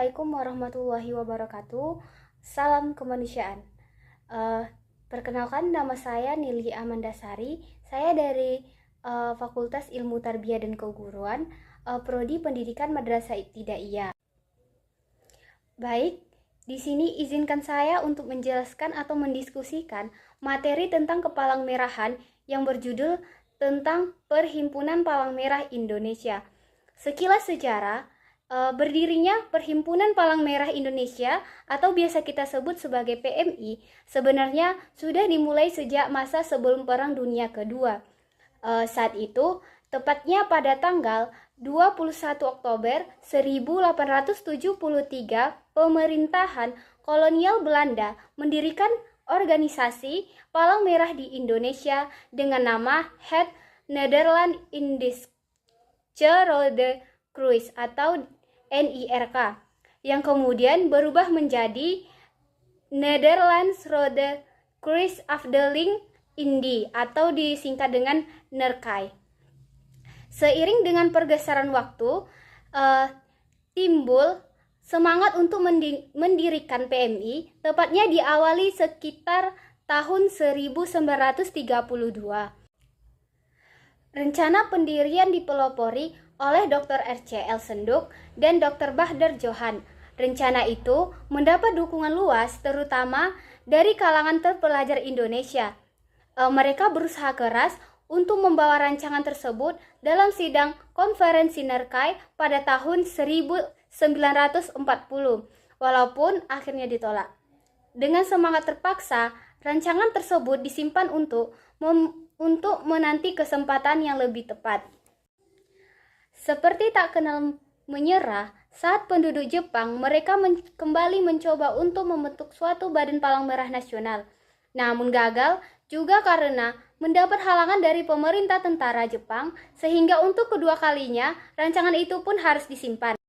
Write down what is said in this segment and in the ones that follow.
Assalamualaikum warahmatullahi wabarakatuh. Salam kemanusiaan. Perkenalkan, nama saya Nili Amandasari. Saya dari Fakultas Ilmu Tarbiyah dan Keguruan, Prodi Pendidikan Madrasah Ibtidaiyah. Baik, di sini izinkan saya untuk menjelaskan atau mendiskusikan materi tentang kepalang merahan yang berjudul tentang Perhimpunan Palang Merah Indonesia. Sekilas sejarah, berdirinya Perhimpunan Palang Merah Indonesia atau biasa kita sebut sebagai PMI sebenarnya sudah dimulai sejak masa sebelum Perang Dunia Kedua. Saat itu, tepatnya pada tanggal 21 Oktober 1873, pemerintahan kolonial Belanda mendirikan organisasi Palang Merah di Indonesia dengan nama Het Nederland Indische Rode Kruis atau NIRK, yang kemudian berubah menjadi Nederlands Rode Kruis Afdeling Indi atau disingkat dengan NERKAI. Seiring dengan pergeseran waktu, timbul semangat untuk mendirikan PMI, tepatnya diawali sekitar tahun 1932. Rencana pendirian dipelopori oleh Dr. R.C.L. Senduk dan Dr. Bahdar Johan. Rencana itu mendapat dukungan luas terutama dari kalangan terpelajar Indonesia. Mereka berusaha keras untuk membawa rancangan tersebut dalam sidang konferensi NERKAI pada tahun 1940, walaupun akhirnya ditolak. Dengan semangat terpaksa, rancangan tersebut disimpan untuk menanti kesempatan yang lebih tepat. Seperti tak kenal menyerah, saat penduduk Jepang mereka kembali mencoba untuk membentuk suatu badan palang merah nasional. Namun gagal juga karena mendapat halangan dari pemerintah tentara Jepang, sehingga untuk kedua kalinya rancangan itu pun harus disimpan.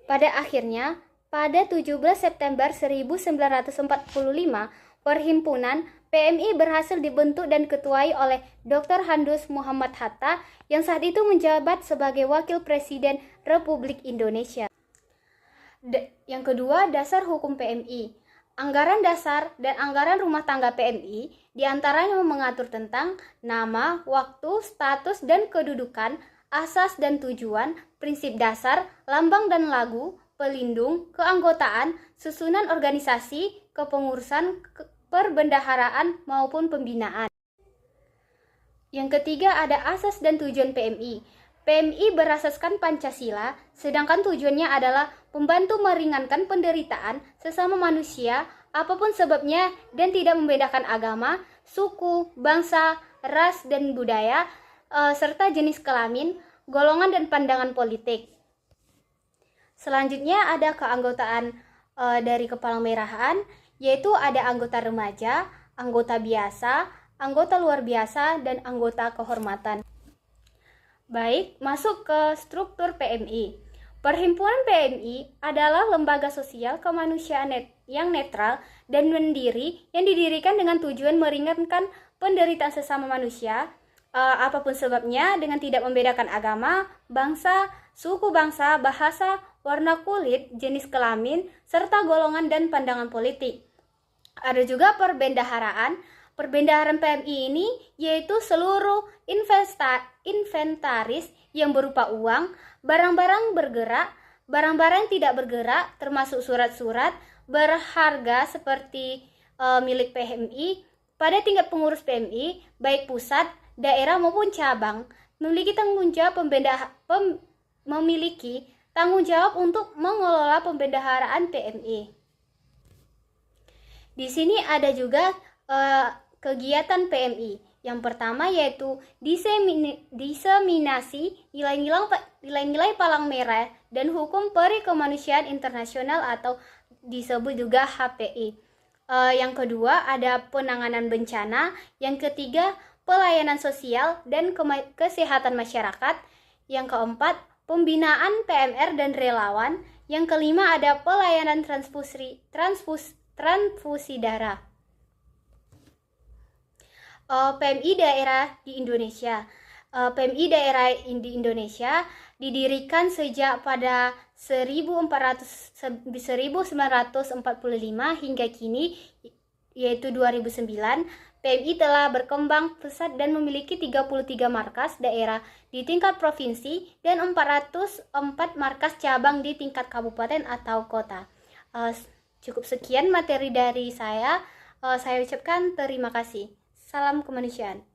Pada akhirnya, pada 17 September 1945, Perhimpunan PMI berhasil dibentuk dan ketuai oleh Dr. Handus Muhammad Hatta yang saat itu menjabat sebagai Wakil Presiden Republik Indonesia. Yang kedua, dasar hukum PMI. Anggaran dasar dan anggaran rumah tangga PMI diantaranya mengatur tentang nama, waktu, status, dan kedudukan, asas dan tujuan, prinsip dasar, lambang dan lagu, pelindung, keanggotaan, susunan organisasi, kepengurusan, perbendaharaan maupun pembinaan. Yang ketiga ada asas dan tujuan PMI. PMI berasaskan Pancasila, sedangkan tujuannya adalah membantu meringankan penderitaan sesama manusia apapun sebabnya dan tidak membedakan agama, suku, bangsa, ras dan budaya, serta jenis kelamin, golongan dan pandangan politik. Selanjutnya ada keanggotaan dari Kepalang Merahan, yaitu ada anggota remaja, anggota biasa, anggota luar biasa, dan anggota kehormatan. Baik, masuk ke struktur PMI. Perhimpunan PMI adalah lembaga sosial kemanusiaan yang netral dan mandiri yang didirikan dengan tujuan meringankan penderitaan sesama manusia, apapun sebabnya, dengan tidak membedakan agama, bangsa, suku bangsa, bahasa, warna kulit, jenis kelamin, serta golongan dan pandangan politik. Ada juga perbendaharaan. Perbendaharaan PMI ini yaitu seluruh inventaris yang berupa uang, barang-barang bergerak, barang-barang yang tidak bergerak, termasuk surat-surat berharga seperti milik PMI pada tingkat pengurus PMI, baik pusat, daerah maupun cabang, memiliki tanggung jawab untuk mengelola pembendaharaan PMI. Di sini ada juga kegiatan PMI. Yang pertama yaitu diseminasi nilai-nilai palang merah dan hukum perikemanusiaan internasional atau disebut juga HPI. Yang kedua ada penanganan bencana. Yang ketiga pelayanan sosial dan kesehatan masyarakat. Yang keempat pembinaan PMR dan relawan. Yang kelima ada pelayanan transfusi darah. PMI daerah di Indonesia. PMI daerah di Indonesia didirikan sejak pada 1945 hingga kini, yaitu 2009. PMI telah berkembang pesat dan memiliki 33 markas daerah di tingkat provinsi dan 404 markas cabang di tingkat kabupaten atau kota. Cukup sekian materi dari saya. Saya ucapkan terima kasih. Salam kemanusiaan.